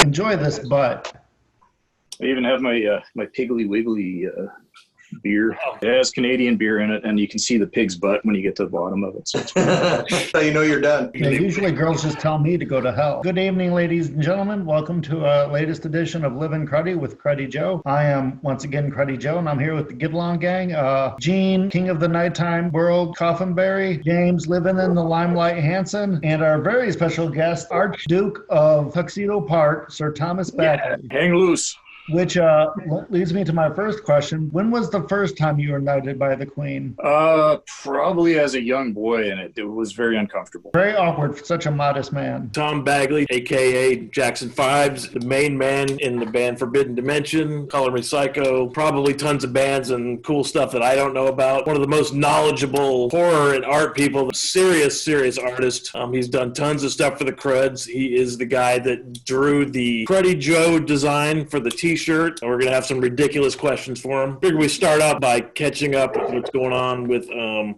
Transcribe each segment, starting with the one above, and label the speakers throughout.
Speaker 1: Enjoy this butt.
Speaker 2: I even have my my Piggly Wiggly beer. It has Canadian beer in it, and you can see the pig's butt when you get to the bottom of it. So
Speaker 3: So you know you're done.
Speaker 1: Yeah, usually girls just tell me to go to hell. Good evening, ladies and gentlemen. Welcome to our latest edition of Livin' Cruddy with Cruddy Joe. I am, once again, Cruddy Joe, and I'm here with the Get Along Gang. Gene, King of the Nighttime World, Coffinberry, James, living in the Limelight Hanson, and our very special guest, Archduke of Tuxedo Park, Sir Thomas Bagley.
Speaker 2: yeah, hang loose.
Speaker 1: Which leads me to my first question. When was the first time you were knighted by the Queen?
Speaker 2: Probably as a young boy, and it was very uncomfortable.
Speaker 1: Very awkward for such a modest man.
Speaker 4: Tom Bagley, a.k.a. Jackson Phibes, the main man in the band Forbidden Dimension, Color Me Psycho, probably tons of bands and cool stuff that I don't know about. One of the most knowledgeable horror and art people, serious artist. He's done tons of stuff for the Crudds. He is the guy that drew the Cruddy Joe design for the t-shirt. And we're going to have some ridiculous questions for him. Figure we start out by catching up with what's going on with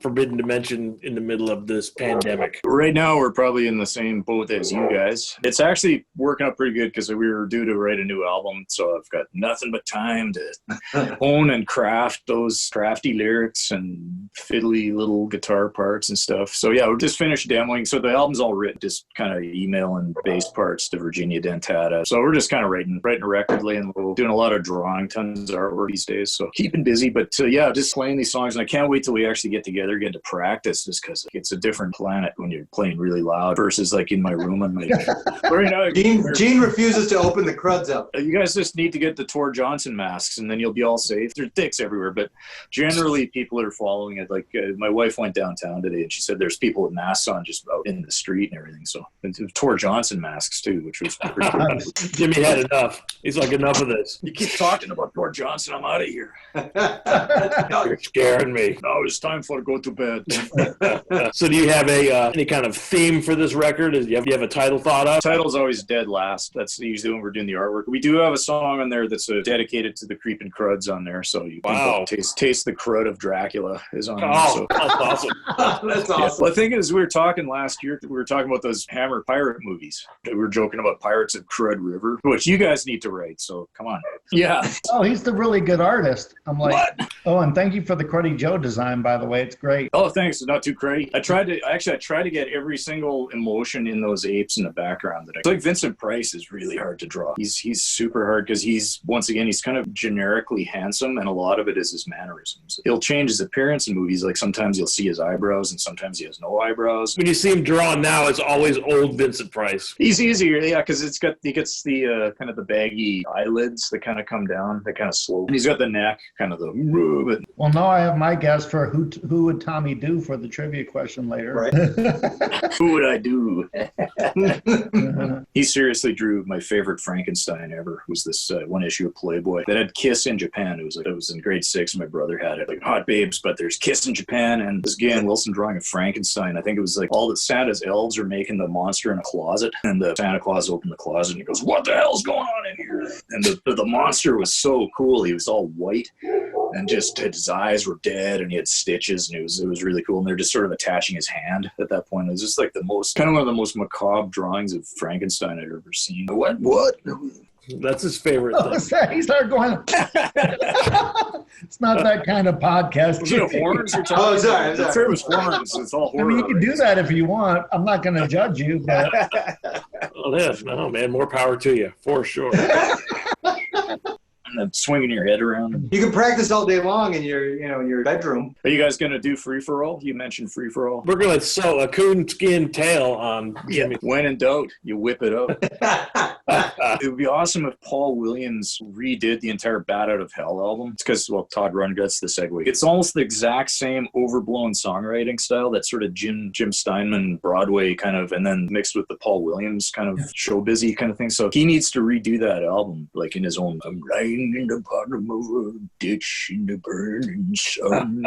Speaker 4: Forbidden Dimension in the middle of this pandemic.
Speaker 2: Right now, we're probably in the same boat as you guys. It's actually working out pretty good because we were due to write a new album, so I've got nothing but time to hone and craft those crafty lyrics and fiddly little guitar parts and stuff. So yeah, we just finished demoing. So the album's all written, just kind of emailing bass parts to Virginia Dentata. So we're just kind of writing a record, laying low, doing a lot of drawing, tons of artwork these days. So keeping busy, but yeah, just playing these songs. And I can't wait till we actually get together again to practice, just because it's a different planet when you're playing really loud versus like in my room. And
Speaker 3: Gene refuses to open the Crudds up.
Speaker 2: You guys just need to get the Tor Johnson masks, and then you'll be all safe. There's dicks everywhere, but generally people are following it. Like my wife went downtown today, and she said there's people with masks on just out in the street and everything. So and Tor Johnson masks too, which was pretty cool.
Speaker 4: Jimmy had enough. He's like, enough of this.
Speaker 2: You keep talking about Tor Johnson, I'm out of here.
Speaker 4: You're scaring me.
Speaker 2: No, it's time for to go to bed.
Speaker 4: So do you have any kind of theme for this record? Do you have a title thought of?
Speaker 2: Title's always dead last. That's usually when we're doing the artwork. We do have a song on there that's dedicated to the creeping Crudds on there. So you can taste the crud of Dracula is on there. So.
Speaker 4: That's awesome.
Speaker 3: That's awesome.
Speaker 2: Yeah. Well, the thing is, we were talking last year, we were talking about those Hammer pirate movies. We were joking about Pirates of Crud River, which you guys need to write. So come on. Yeah.
Speaker 1: Oh, he's the really good artist. I'm like,
Speaker 2: what?
Speaker 1: Oh, and thank you for the Cruddy Joe design, by the way. It's great.
Speaker 2: Oh, thanks. It's not too crazy. I tried to get every single emotion in those apes in the background. Like Vincent Price is really hard to draw. He's super hard because he's kind of generically handsome, and a lot of it is his mannerisms. He'll change his appearance in movies. Like sometimes you'll see his eyebrows, and sometimes he has no eyebrows.
Speaker 4: When you see him drawn now, it's always old Vincent Price.
Speaker 2: He's easier, yeah, because he gets the kind of the baggy eyelids that kind of come down, that kind of slope. And he's got the neck, kind of the.
Speaker 1: Well, now I have my guess for who would Tommy do for the trivia question later.
Speaker 3: Right.
Speaker 2: Who would I do? He seriously drew my favorite Frankenstein ever. Was this one issue of Playboy that had Kiss in Japan. It was in grade 6. My brother had it, like Hot Babes, but there's Kiss in Japan, and this Galen Wilson drawing a Frankenstein. I think it was like all the Santa's elves are making the monster in a closet, and the Santa Claus opened the closet and he goes, "What the hell's going on in here?" And the monster was so cool. He was all white, and just his eyes were dead, and he had stitches, and it was really cool. And they're just sort of attaching his hand at that point. It was just like one of the most macabre drawings of Frankenstein I'd ever seen. What?
Speaker 4: That's his favorite thing.
Speaker 1: He started going, it's not that kind of podcast.
Speaker 2: Was it horns you're talking?
Speaker 3: Oh, sorry.
Speaker 2: If it was horns, it's all horror.
Speaker 1: I mean, you can do that if you want. I'm not going to judge you, but.
Speaker 4: Well, yes, no, man, more power to you, for sure.
Speaker 2: And then swinging your head around.
Speaker 3: You can practice all day long in your bedroom.
Speaker 2: Are you guys going to do free-for-all? You mentioned free-for-all.
Speaker 4: We're going to sew a coonskin tail on Jimmy.
Speaker 2: When in doubt, you whip it out. It would be awesome if Paul Williams redid the entire Bat Out of Hell album. It's because, Todd Rundgut's the segue. It's almost the exact same overblown songwriting style, that sort of Jim Steinman Broadway kind of, and then mixed with the Paul Williams kind of showbizy kind of thing. So he needs to redo that album, like in his own, I'm lying Lying in the bottom of a ditch in the burning sun.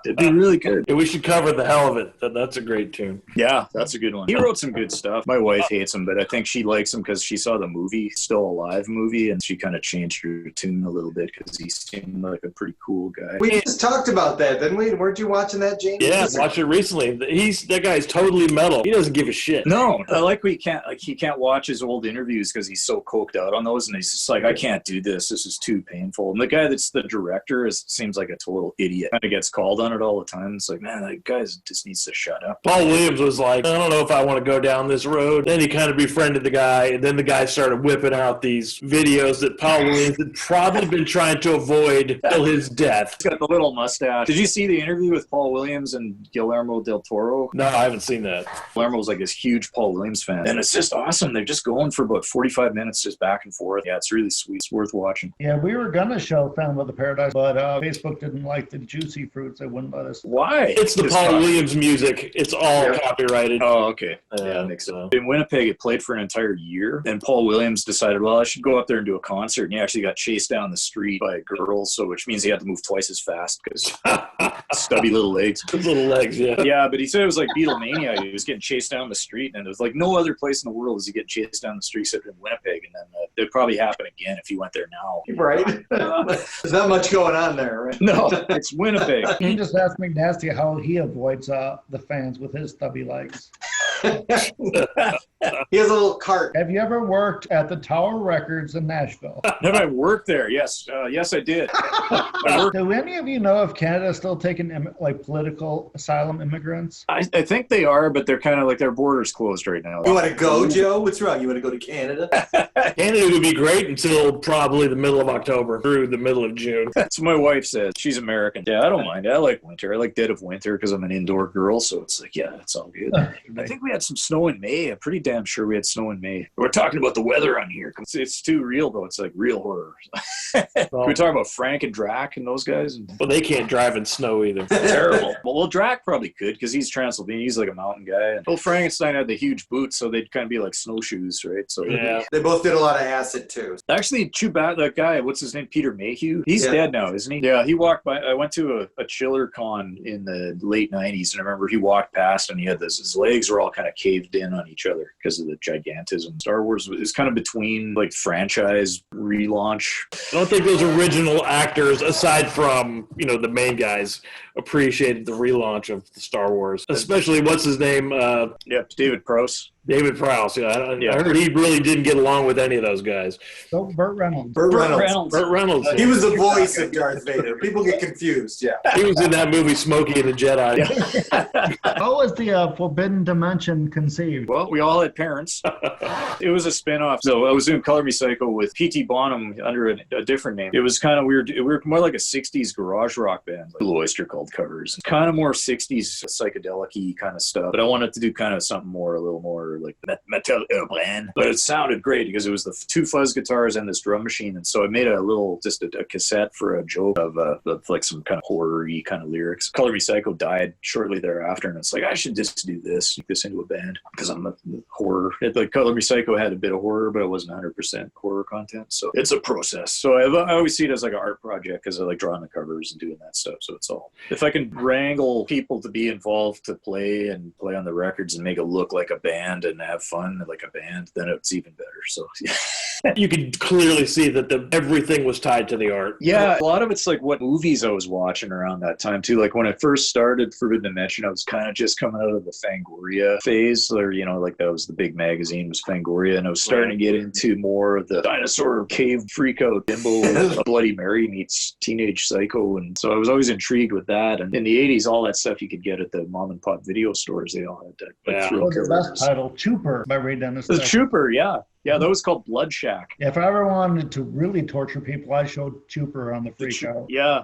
Speaker 2: It'd be really good.
Speaker 4: Yeah, we should cover the hell of it. That's a great tune.
Speaker 2: Yeah, that's a good one. He wrote some good stuff. My wife hates him, but I think she likes him because she saw the movie, Still Alive movie, and she kind of changed her tune a little bit because he seemed like a pretty cool guy.
Speaker 3: We just talked about that, didn't we? Weren't you watching that, Gene?
Speaker 4: Yeah, I watched it recently. That guy's totally metal. He doesn't give a shit.
Speaker 2: No, I like he can't watch his old interviews because he's so coked out on those, and he's just like, I can't do this. This is too painful. And the guy that's the director seems like a total idiot. Kind of gets called on it all the time. It's like, man, that guy just needs to shut up.
Speaker 4: Paul Williams was like, I don't know if I want to go down this road. Then he kind of befriended the guy, and then the guy started whipping out these videos that Paul Williams had probably been trying to avoid till his death.
Speaker 2: He's got the little mustache. Did you see the interview with Paul Williams and Guillermo del Toro?
Speaker 4: No, I haven't seen that.
Speaker 2: Guillermo was like this huge Paul Williams fan, and it's just awesome. They're just going for about 45 minutes just back and forth. Yeah, it's really sweet. It's worth watching.
Speaker 1: Yeah, we were going to show Phantom of the Paradise, but Facebook didn't like the juicy fruits. They wouldn't let us.
Speaker 2: Why?
Speaker 4: It's the Paul Williams music. It's all copyrighted.
Speaker 2: Oh, okay. Yeah, makes sense. In Winnipeg, it played for an entire year, and Paul Williams decided, well, I should go up there and do a concert, and he actually got chased down the street by girls, so which means he had to move twice as fast because stubby little legs.
Speaker 4: Little legs, yeah.
Speaker 2: Yeah, but he said it was like Beatlemania. He was getting chased down the street, and it was like no other place in the world is he getting chased down the street except in Winnipeg, and then it'd probably happen again if he went there now.
Speaker 3: Right? There's not much going on there, right?
Speaker 2: No, it's Winnipeg.
Speaker 1: He just asked McNasty how he avoids the fans with his stubby legs.
Speaker 3: He has a little cart.
Speaker 1: Have you ever worked at the Tower Records in Nashville?
Speaker 2: Have I worked there? Yes. Yes, I did.
Speaker 1: Do any of you know if Canada's still taking political asylum immigrants?
Speaker 2: I think they are, but they're kind of like their borders closed right now.
Speaker 3: You want to go, Joe? What's wrong? You want to go to Canada?
Speaker 4: Canada would be great until probably the middle of October through the middle of June.
Speaker 2: That's what my wife says. She's American. Yeah, I don't mind. I like winter. I like dead of winter because I'm an indoor girl, so it's like, yeah, it's all good. I think we had some snow in May. I'm pretty damn sure we had snow in May. We're talking about the weather on here. It's too real, though. It's like real horror. We talk about Frank and Drac and those guys.
Speaker 4: Well, they can't drive in snow either.
Speaker 2: Terrible. Well, Drac probably could because he's Transylvania. He's like a mountain guy. And Frankenstein had the huge boots, so they'd kind of be like snowshoes, right? So
Speaker 4: yeah.
Speaker 3: They both did a lot of acid, too.
Speaker 2: Actually, Chewbacca, that guy, what's his name? Peter Mayhew? He's dead now, isn't he? Yeah, he walked by. I went to a chiller con in the late 90s, and I remember he walked past and he had his legs were all kind of caved in on each other because of the gigantism. Star Wars is kind of between like franchise relaunch.
Speaker 4: I don't think those original actors, aside from, the main guys, appreciated the relaunch of the Star Wars. Especially, what's his name?
Speaker 2: David Prowse.
Speaker 4: David Prowse, I heard he really didn't get along with any of those guys.
Speaker 1: So Burt Reynolds.
Speaker 3: Burt Reynolds. He was the voice of Darth Vader. People get confused, yeah.
Speaker 4: He was in that movie Smokey and the Jedi.
Speaker 1: How was the Forbidden Dimension conceived?
Speaker 2: Well, we all had parents. It was a spin-off. So I was doing Color Me Psycho with P.T. Bonham under a different name. It was kind of weird. We were more like a 60s garage rock band. Blue Oyster called covers. Kind of more 60s psychedelic-y kind of stuff. But I wanted to do kind of something more, a little more like metal band. But it sounded great because it was the two fuzz guitars and this drum machine. And so I made just a cassette for a joke of like some kind of horror-y kind of lyrics. Color Me Psycho died shortly thereafter. And it's like, I should just do this, make this into a band because I'm a horror. Like Color Me Psycho had a bit of horror, but it wasn't 100% horror content. So it's a process. So I always see it as like an art project because I like drawing the covers and doing that stuff. So it's all. If I can wrangle people to be involved to play on the records and make it look like a band and have fun like a band, then it's even better. So
Speaker 4: you could clearly see that everything was tied to the art.
Speaker 2: Yeah, a lot of it's like what movies I was watching around that time too. Like when I first started Forbidden Dimension, I was kind of just coming out of the Fangoria phase, or like that was the big magazine was Fangoria, and I was starting to get into more of the dinosaur cave freakout bimbo Bloody Mary meets Teenage Psycho, and so I was always intrigued with that. And in the 80s, all that stuff you could get at the mom and pop video stores. They all had that.
Speaker 1: The best title, Trooper by Ray Dennis.
Speaker 2: The Trooper, yeah. Yeah, that was called Blood Shack.
Speaker 1: If I ever wanted to really torture people, I showed Trooper on the Freak Out.
Speaker 2: Yeah,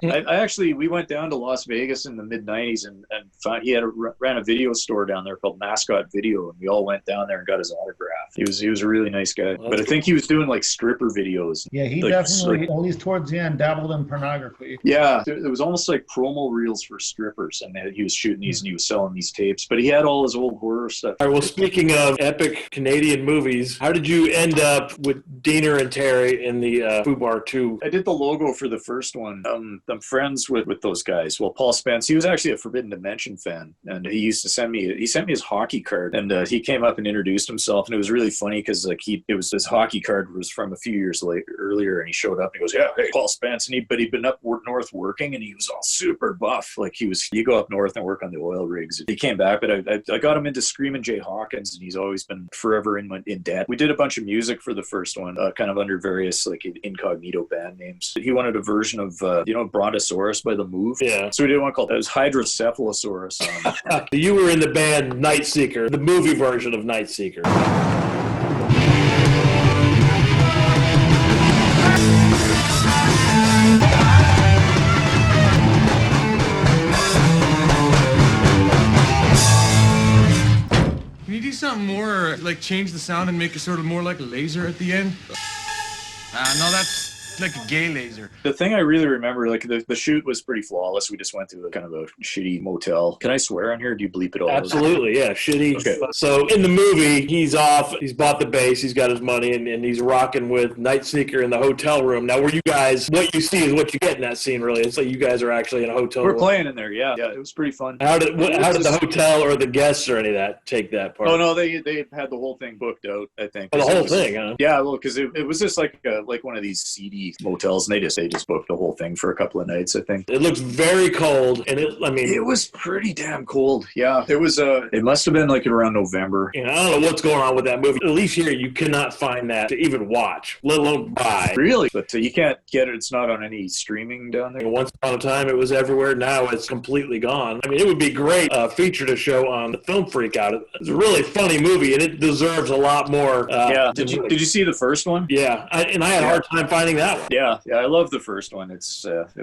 Speaker 2: we went down to Las Vegas in the mid-90s and found he ran a video store down there called Mascot Video, and we all went down there and got his autograph. He was a really nice guy. But I think he was doing like stripper videos.
Speaker 1: Yeah, he
Speaker 2: like,
Speaker 1: definitely, at least towards the end, dabbled in pornography.
Speaker 2: Yeah, it was almost like promo reels for strippers, and he was shooting these and he was selling these tapes. But he had all his old horror stuff.
Speaker 4: All right, well, speaking of epic Canadian movies, how did you end up with Diener and Terry in the FUBAR 2?
Speaker 2: I did the logo for the first one. I'm friends with those guys. Well, Paul Spence, he was actually a Forbidden Dimension fan, and he used to sent me his hockey card, and he came up and introduced himself, and it was really funny because like his hockey card was from a few years earlier, and he showed up and he goes, yeah, hey, Paul Spence, and he'd been up north working, and he was all super buff, like you go up north and work on the oil rigs. He came back, but I got him into Screamin' Jay Hawkins, and he's always been forever in debt. We did a bunch of music for the first one, kind of under various like incognito band names. He wanted a version of Brontosaurus by The Move.
Speaker 4: Yeah.
Speaker 2: So we did one called Hydrocephalosaurus.
Speaker 4: You were in the band Nightseeker, the movie version of Nightseeker.
Speaker 5: Can you do something more, like change the sound and make it sort of more like a laser at the end? No, that's like a gay laser.
Speaker 2: The thing I really remember, like the shoot was pretty flawless. We just went to kind of a shitty motel. Can I swear on here? Do you bleep it all?
Speaker 4: Absolutely, yeah, shitty.
Speaker 2: Okay.
Speaker 4: So in the movie, he's off. He's bought the base. He's got his money, and he's rocking with Nightseeker in the hotel room. Now, what you see is what you get in that scene. Really, it's like you guys are actually in a hotel room.
Speaker 2: We're playing in there. Yeah, it was pretty fun.
Speaker 4: How did the hotel or the guests or any of that take that part?
Speaker 2: Oh no, they had the whole thing booked out. I think.
Speaker 4: Oh, the whole thing, huh?
Speaker 2: Yeah, well, because it was just like one of these seedy motels, and they just booked the whole thing for a couple of nights. I think
Speaker 4: it looks very cold, and
Speaker 2: it was pretty damn cold. Yeah, it was. It must have been like around November.
Speaker 4: I don't know what's going on with that movie. At least here, you cannot find that to even watch, let alone buy.
Speaker 2: Really, but you can't get it. It's not on any streaming down there.
Speaker 4: Once upon a time, it was everywhere. Now it's completely gone. I mean, it would be great feature to show on the Film Freak Out. It's a really funny movie, and it deserves a lot more.
Speaker 2: Yeah. Did you see the first one?
Speaker 4: Yeah, I had a hard time finding that one.
Speaker 2: Yeah, I love the first one. It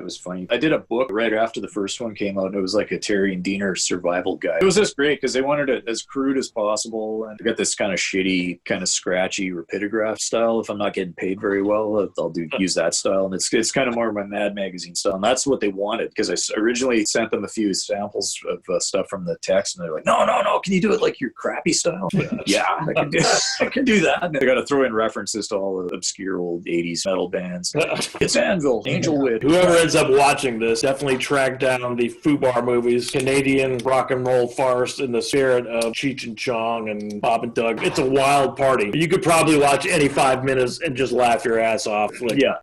Speaker 2: was funny. I did a book right after the first one came out, and it was like a Terry and Diener survival guide. It was just great because they wanted it as crude as possible, and got this kind of shitty, kind of scratchy rapidograph style. If I'm not getting paid very well, I'll use that style, and it's kind of more of my Mad Magazine style, and that's what they wanted because I originally sent them a few samples of stuff from the text, and they're like, no, can you do it like your crappy style? Yeah, I can do that. And I got to throw in references to all the obscure old 80s metal bands. It's Anvil, Angel Wit.
Speaker 4: Whoever ends up watching this, definitely track down the FUBAR movies, Canadian rock and roll farce in the spirit of Cheech and Chong and Bob and Doug. It's a wild party. You could probably watch any 5 minutes and just laugh your ass off.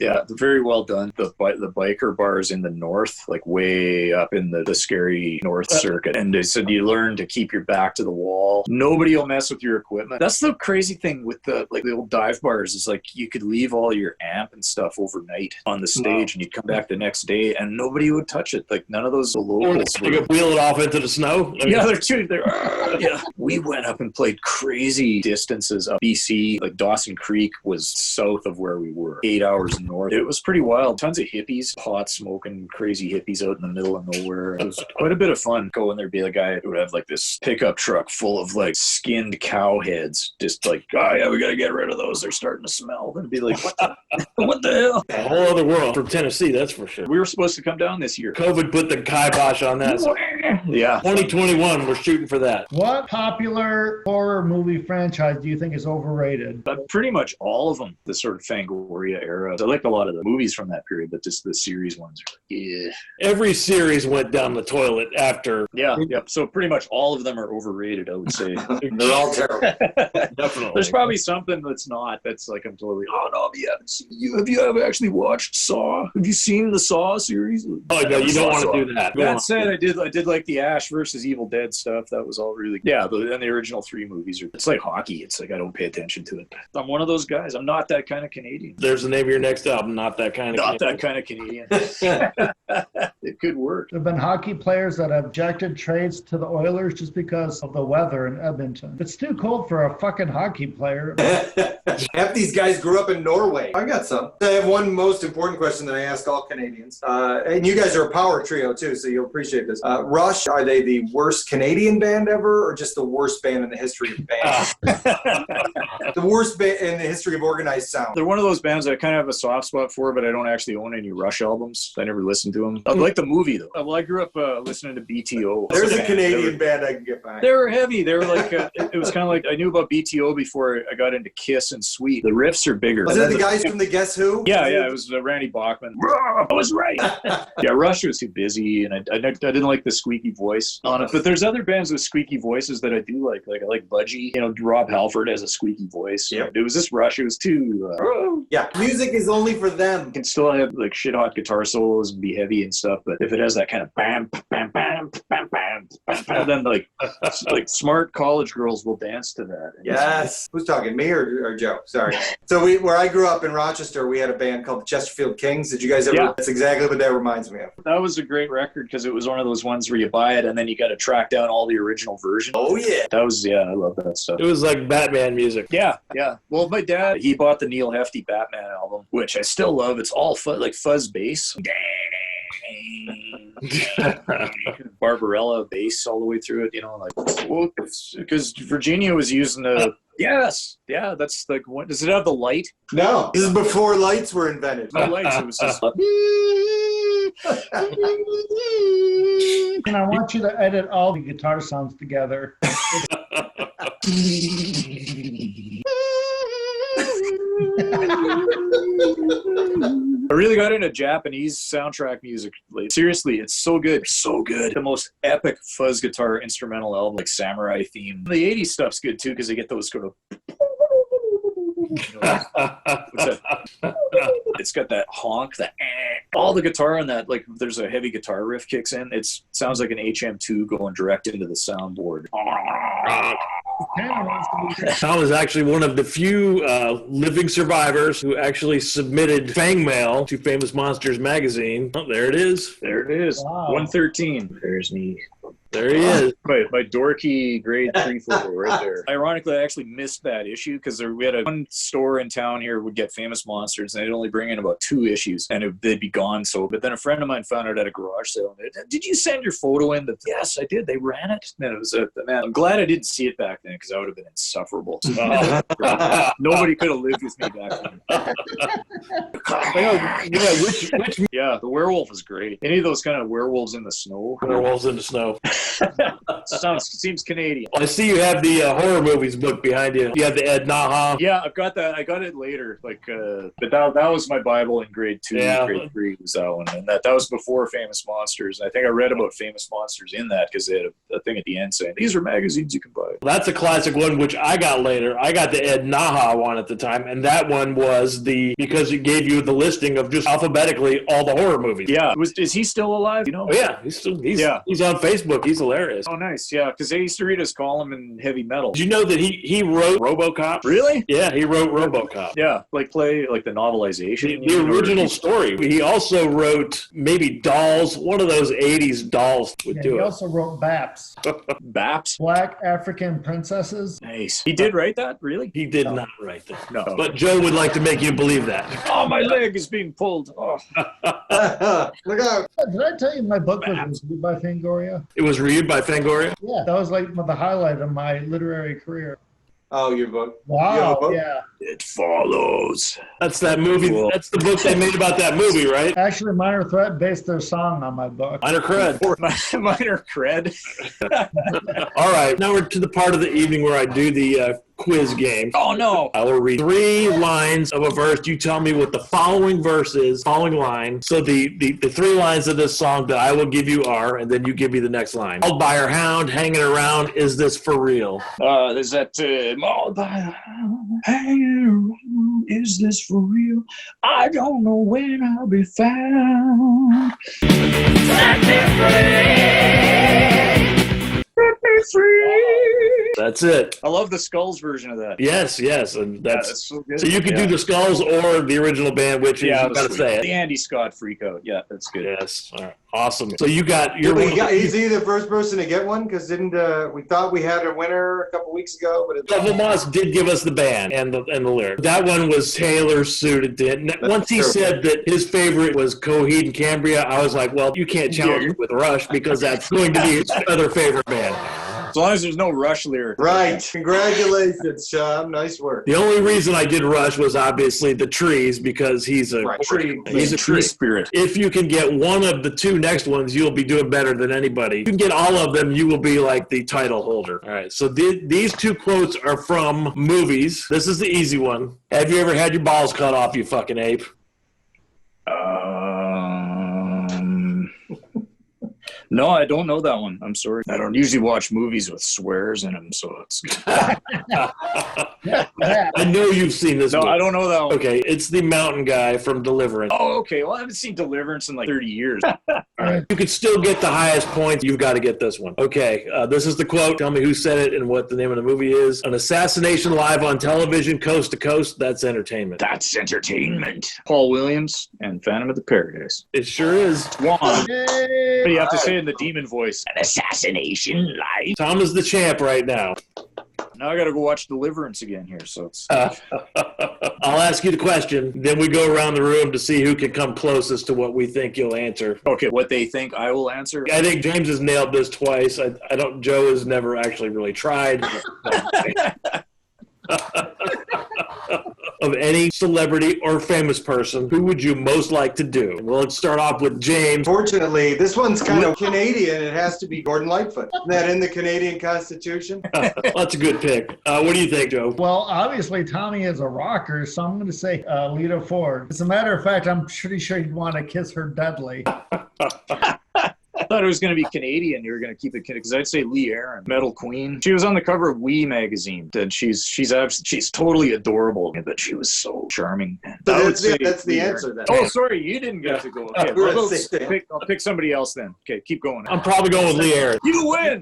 Speaker 2: Yeah, very well done. The biker bars in the north, like way up in the scary north circuit, and they said you learn to keep your back to the wall. Nobody will mess with your equipment. That's the crazy thing with the old dive bars is like you could leave all your amp and stuff overnight on the stage, and you'd come back the next day, and nobody would touch it. Like none of those locals.
Speaker 4: You could wheel it off into the snow.
Speaker 2: Yeah, we went up and played crazy distances up BC. Like Dawson Creek was south of where we were, 8 hours north. It was pretty wild. Tons of hippies, pot smoking, crazy hippies out in the middle of nowhere. It was quite a bit of fun. Go in there, be a guy who would have like this pickup truck full of like skinned cow heads, just like, oh yeah, we gotta get rid of those. They're starting to smell. And be like, what the hell?
Speaker 4: A whole other world from Tennessee, that's for sure.
Speaker 2: We were supposed to come down this year.
Speaker 4: COVID put the kibosh on that.
Speaker 2: Yeah.
Speaker 4: 2021, we're shooting for that.
Speaker 1: What popular horror movie franchise do you think is overrated?
Speaker 2: Pretty much all of them, the sort of Fangoria era. I like a lot of the movies from that period, but just the series ones are yeah.
Speaker 4: Every series went down the toilet after.
Speaker 2: Yeah. So pretty much all of them are overrated, I would say.
Speaker 3: They're all terrible.
Speaker 4: Definitely.
Speaker 2: There's probably something that's not. That's like I'm totally. Oh no, have you ever actually watched Saw? Have you seen the Saw series?
Speaker 4: Oh no, you don't want to do that.
Speaker 2: That said, I did like the Ash versus Evil Dead stuff. That was all really and the original 3 movies are. It's like hockey. It's like I don't pay attention to it. I'm one of those guys. I'm not that kind of Canadian.
Speaker 4: There's the name of your next album. Not that kind of.
Speaker 2: That kind of Canadian. It could work.
Speaker 1: There have been hockey players that have objected trades to the Oilers just because of the weather in Edmonton. It's too cold for a fucking hockey player.
Speaker 3: Half these guys grew up in Norway. I got some. I have one most important question that I ask all Canadians. And you guys are a power trio too, so you'll appreciate this. Rush, are they the worst Canadian band ever or just the worst band in the history of bands? The worst band in the history of organized sound.
Speaker 2: They're one of those bands I kind of have a soft spot for, but I don't actually own any Rush albums. I never listened to them. I like the movie, though. Well, I grew up listening to BTO.
Speaker 3: There's a Canadian band I can get behind.
Speaker 2: They were heavy. They were like, it was kind of like, I knew about BTO before I got into Kiss and Sweet. The riffs are bigger.
Speaker 3: Was it the guys from the Guess Who?
Speaker 2: Yeah, it was Randy Bachman. I was right. Yeah, Rush was too busy, and I didn't like the squeaky voice on it. But there's other bands with squeaky voices that I do like. Like I like Budgie. You know, Rob Halford has a squeaky voice.
Speaker 3: Yep.
Speaker 2: It was this Rush. It was too.
Speaker 3: Yeah, music is only for them.
Speaker 2: You can still have like shit hot guitar solos and be heavy and stuff, but if it has that kind of bam, bam, bam, bam, bam, bam, bam, then like smart college girls will dance to that.
Speaker 3: Yes. Who's talking, me or Joe? Sorry. So where I grew up in Rochester, we had a band called the Chesterfield Kings. Did you guys ever?
Speaker 2: Yeah.
Speaker 3: That's exactly what that reminds me of.
Speaker 2: That was a great record because it was one of those ones where you buy it and then you got to track down all the original versions.
Speaker 3: Oh yeah.
Speaker 2: That was I love that stuff.
Speaker 4: It was like Batman music.
Speaker 2: Yeah. Well, my dad, he bought the Neil Hefti Batman album, which I still love. It's all like fuzz bass. Barbarella bass all the way through it, like, because Virginia was using the that's like, what does it have, the light?
Speaker 3: No, this is before lights were invented.
Speaker 2: No lights, it was just
Speaker 1: And I want you to edit all the guitar sounds together.
Speaker 2: I really got into Japanese soundtrack music lately. Seriously, it's so good. So good. The most epic fuzz guitar instrumental album, like samurai theme. The 80s stuff's good too, because they get those sort of what's that? It's got that honk, all the guitar on that, like there's a heavy guitar riff kicks in. It sounds like an HM2 going direct into the soundboard.
Speaker 4: Tom is actually one of the few living survivors who actually submitted fan mail to Famous Monsters magazine. Oh, there it is.
Speaker 2: There it is.
Speaker 1: Wow.
Speaker 2: 113. There's me.
Speaker 4: There he is.
Speaker 2: My dorky grade 3 photo right there. Ironically, I actually missed that issue because we had one store in town here would get Famous Monsters, and they'd only bring in about 2 issues, and they'd be gone. But then a friend of mine found it at a garage sale. And did you send your photo in? Yes, I did. They ran it. And it was man. I'm glad I didn't see it back then because I would have been insufferable. Nobody could have lived with me back then. Yeah, the werewolf is great. Any of those kind of werewolves in the snow.
Speaker 4: Werewolves in the snow.
Speaker 2: Seems Canadian.
Speaker 4: I see you have the horror movies book behind you. You have the Ed Naha.
Speaker 2: Yeah, I've got that. I got it later. But that was my Bible in grade 2, grade 3 was that one, and that was before Famous Monsters. And I think I read about Famous Monsters in that because they had a thing at the end saying these are magazines you can buy.
Speaker 4: That's a classic one, which I got later. I got the Ed Naha one at the time, and that one was because it gave you the listing of just alphabetically all the horror movies.
Speaker 2: Yeah, is he still alive?
Speaker 4: Oh yeah, he's on Facebook. He's hilarious.
Speaker 2: Oh, nice. Yeah, because they used to read his column in heavy metal.
Speaker 4: Did you know that he wrote RoboCop?
Speaker 2: Really?
Speaker 4: Yeah, he wrote RoboCop.
Speaker 2: Yeah, play the novelization.
Speaker 4: The original story. He also wrote maybe Dolls. One of those 80s Dolls would do it.
Speaker 1: He also wrote BAPS.
Speaker 2: BAPS?
Speaker 1: Black African Princesses.
Speaker 2: Nice. He did write that? Really?
Speaker 4: He did not write that.
Speaker 2: No.
Speaker 4: But Joe would like to make you believe that.
Speaker 2: Oh, my leg is being pulled. Oh.
Speaker 3: Look out.
Speaker 1: Did I tell you my book was reviewed by Fangoria?
Speaker 4: It was reviewed by Fangoria?
Speaker 1: Yeah, that was like the highlight of my literary career.
Speaker 3: Oh, your book.
Speaker 1: Wow, yeah.
Speaker 2: It follows.
Speaker 4: That's that movie.
Speaker 2: Cool.
Speaker 4: That's the book they made about that movie, right?
Speaker 1: Actually, Minor Threat based their song on my book.
Speaker 4: Minor Cred.
Speaker 2: Minor Cred.
Speaker 4: All right, now we're to the part of the evening where I do the quiz game.
Speaker 2: Oh, no.
Speaker 4: I will read 3 lines of a verse. You tell me what the following verse is, following line. So the 3 lines of this song that I will give you are, and then you give me the next line. Mauled by her hound, hanging around, is this for real?
Speaker 2: Is that mauled by a hound, hanging around, is this for real? I don't know when I'll be found. Set me free. Set me free.
Speaker 4: That's it.
Speaker 2: I love the Skulls version of that.
Speaker 4: Yes, and that's
Speaker 2: so good.
Speaker 4: So you can do the Skulls or the original band, which is, you gotta say it.
Speaker 2: The Andy Scott Freak Out. Yeah, that's good.
Speaker 4: Yes, all right. Awesome. So you got your.
Speaker 3: Is he the first person to get one? Because we thought we had a winner a couple weeks ago, but
Speaker 4: Double Moss did give us the band and the lyric. That one was Taylor suited to. Once he said that his favorite was Coheed and Cambria, I was like, well, you can't challenge it with Rush because that's going to be his other favorite band.
Speaker 2: long as there's no Rush lyric.
Speaker 3: Right. Congratulations, Sean. Nice work.
Speaker 4: The only reason I did Rush was obviously the trees, because he's a
Speaker 3: Tree.
Speaker 4: he's a
Speaker 2: tree spirit.
Speaker 4: If you can get one of the two next ones, you'll be doing better than anybody. If you can get all of them, you will be like the title holder. All right, so these two quotes are from movies. This is the easy one. Have you ever had your balls cut off, you fucking ape?
Speaker 2: No, I don't know that one. I'm sorry. I don't usually watch movies with swears in them, so it's...
Speaker 4: I know you've seen this
Speaker 2: No,
Speaker 4: movie.
Speaker 2: I don't know that one.
Speaker 4: Okay, it's the mountain guy from Deliverance.
Speaker 2: Oh, okay. Well, I haven't seen Deliverance in like 30 years.
Speaker 4: All right. You could still get the highest points. You've got to get this one. Okay, this is the quote. Tell me who said it and what the name of the movie is. An assassination live on television, coast to coast. That's entertainment.
Speaker 2: That's entertainment. Paul Williams and Phantom of the Paradise.
Speaker 4: It sure is.
Speaker 2: Swan. What do you have to say in the demon voice? An assassination live.
Speaker 4: Tom is the champ right now.
Speaker 2: Now I got to go watch Deliverance again here, so it's...
Speaker 4: I'll ask you the question, then we go around the room to see who can come closest to what we think you'll answer.
Speaker 2: Okay, what they think I will answer?
Speaker 4: I think James has nailed this twice. I don't. Joe has never actually really tried. Of any celebrity or famous person, who would you most like to do? Well, let's start off with James.
Speaker 3: Fortunately, this one's kind of Canadian. It has to be Gordon Lightfoot. Isn't that in the Canadian Constitution?
Speaker 4: That's a good pick. What do you think, Joe?
Speaker 1: Well, obviously, Tommy is a rocker, so I'm going to say Lita Ford. As a matter of fact, I'm pretty sure you'd want to kiss her deadly.
Speaker 2: I thought it was going to be Canadian. You were going to keep it because I'd say Lee Aaron, Metal Queen. She was on the cover of Wii magazine, and she's totally adorable, but she was so charming.
Speaker 3: That's the answer then.
Speaker 2: Oh, sorry, you didn't get to go. Okay, well, I'll pick somebody else then. Okay, keep going.
Speaker 4: I'm probably going with Lee Aaron.
Speaker 2: You win.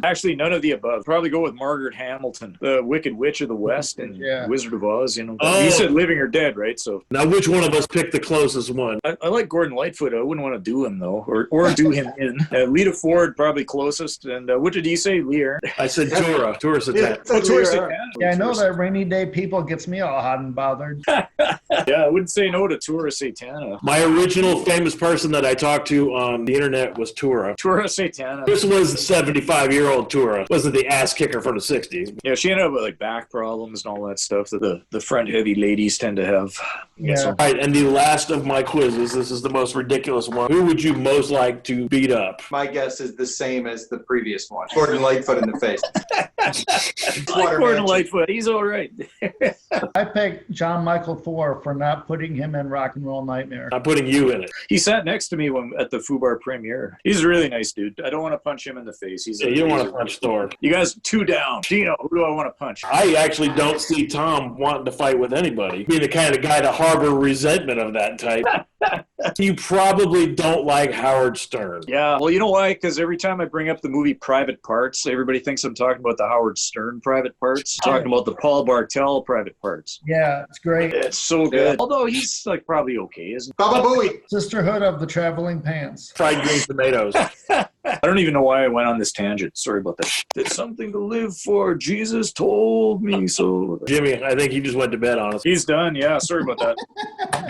Speaker 2: Actually, none of the above. Probably go with Margaret Hamilton, the Wicked Witch of the West and Wizard of Oz. You know, you said living or dead, right? So
Speaker 4: now, which one of us picked the closest one?
Speaker 2: I like Gordon Lightfoot. I wouldn't want to do him though, or do him in. Lita Ford probably closest. And what did he say, Lee Aaron?
Speaker 4: I said Tura. Tura Satana.
Speaker 2: Oh, Tura Satana.
Speaker 1: Yeah, I know that rainy day people gets me all hot and bothered.
Speaker 2: Yeah, I wouldn't say no to Tura Satana.
Speaker 4: My original famous person that I talked to on the internet was Tura.
Speaker 2: Tura Satana.
Speaker 4: This was the 75-year-old Tura. Wasn't the ass kicker from the 60s.
Speaker 2: Yeah, she ended up with like back problems and all that stuff that the front heavy ladies tend to have.
Speaker 1: Yeah.
Speaker 4: All right, and the last of my quizzes. This is the most ridiculous one. Who would you most like to beat up?
Speaker 3: My guess is the same as the previous one. Gordon Lightfoot in the face.
Speaker 2: Gordon Lightfoot. He's all right.
Speaker 1: I picked John Michael Thor for not putting him in Rock and Roll Nightmare.
Speaker 4: I'm putting you in it.
Speaker 2: He sat next to me at the FUBAR premiere. He's a really nice dude. I don't want to punch him in the face.
Speaker 4: You don't want to punch Thor.
Speaker 2: You guys, 2 down. Gino, who do I want to punch?
Speaker 4: I actually don't see Tom wanting to fight with anybody. Being the kind of guy to harbor resentment of that type. You probably don't like Howard Stern.
Speaker 2: Yeah, well, you know why? Because every time I bring up the movie Private Parts, everybody thinks I'm talking about the Howard Stern Private Parts. I'm talking about the Paul Bartel Private Parts.
Speaker 1: Yeah, it's great.
Speaker 2: It's so good. Although he's like probably okay, isn't he?
Speaker 3: Baba Booey.
Speaker 1: Sisterhood of the Traveling Pants.
Speaker 4: Fried green tomatoes.
Speaker 2: I don't even know why I went on this tangent. Sorry about that. It's something to live for. Jesus told me so.
Speaker 4: Jimmy, I think he just went to bed on us.
Speaker 2: He's done. Yeah, sorry about that.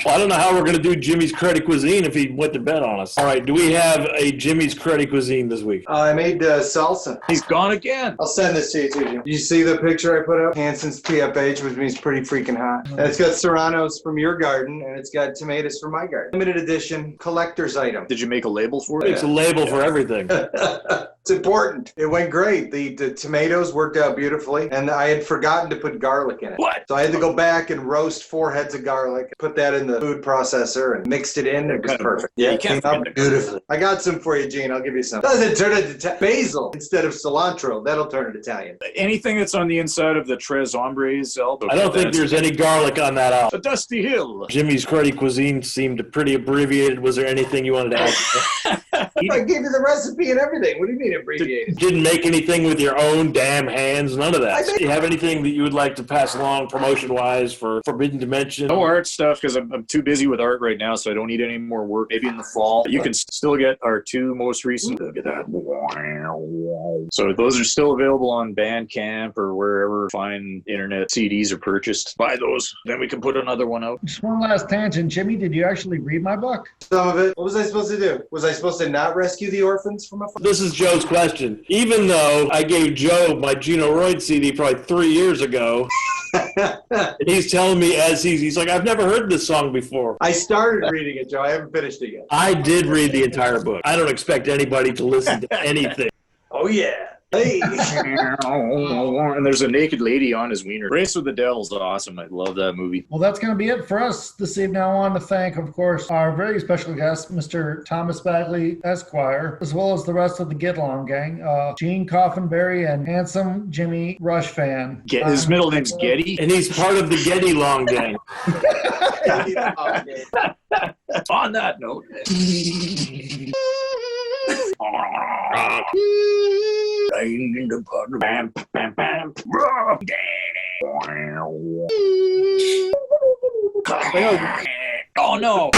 Speaker 4: Well, I don't know how we're going to do Jimmy's Cruddy Cuisine if he went to bed on us. All right, do we have a Jimmy's Cruddy Cuisine this week?
Speaker 3: I made salsa.
Speaker 2: He's gone again.
Speaker 3: I'll send this to you too, Jim. You see the picture I put up? Hanson's PFH, which means pretty freaking hot. And it's got serranos from your garden, and it's got tomatoes from my garden. Limited edition collector's item.
Speaker 2: Did you make a label for it?
Speaker 4: It's a label for everything.
Speaker 3: It's important. It went great. The tomatoes worked out beautifully, and I had forgotten to put garlic in it.
Speaker 2: What?
Speaker 3: So I had to go back and roast 4 heads of garlic, put that in the food processor, and mixed it in. It was perfect.
Speaker 2: Yeah, you
Speaker 3: it came
Speaker 2: can't
Speaker 3: out
Speaker 2: forget
Speaker 3: beautifully. I got some for you, Gene. I'll give you some. Doesn't turn it to basil instead of cilantro. That'll turn it Italian.
Speaker 2: Anything that's on the inside of the Tres Hombres album.
Speaker 4: I don't think there's any garlic on that album.
Speaker 2: A Dusty Hill.
Speaker 4: Jimmy's Cruddy Cuisine seemed pretty abbreviated. Was there anything you wanted to add?
Speaker 3: I gave you the recipe and everything. What do you mean abbreviated?
Speaker 4: Didn't make anything with your own damn hands. None of that. Do you have anything that you would like to pass along promotion-wise for Forbidden Dimension?
Speaker 2: No art stuff because I'm too busy with art right now, so I don't need any more work. Maybe in the fall. You can still get our 2 most recent. Look at that. So those are still available on Bandcamp or wherever fine internet CDs are purchased. Buy those. Then we can put another one out.
Speaker 1: Just one last tangent. Jimmy, did you actually read my book?
Speaker 3: Some of it. What was I supposed to do? Was I supposed to not not rescue the orphans from a farm?
Speaker 4: This is Joe's question. Even though I gave Joe my Gino Royd CD probably 3 years ago, and he's telling me as he's like, I've never heard this song before.
Speaker 3: I started reading it, Joe. I haven't finished it yet.
Speaker 4: I did read the entire book. I don't expect anybody to listen to anything.
Speaker 3: Oh, yeah. Hey.
Speaker 2: And there's a naked lady on his wiener. Race with the Devil's awesome. I love that movie.
Speaker 1: Well, that's going to be it for us this evening. I want to thank, of course, our very special guest, Mr. Thomas Bagley, Esquire, as well as the rest of the Get Along gang, Gene Coffinberry and handsome Jimmy Rush fan.
Speaker 2: His middle name's Getty.
Speaker 4: And he's part of the Getty Long gang.
Speaker 2: On that note. In the pod, bam, bam, bam, oh no.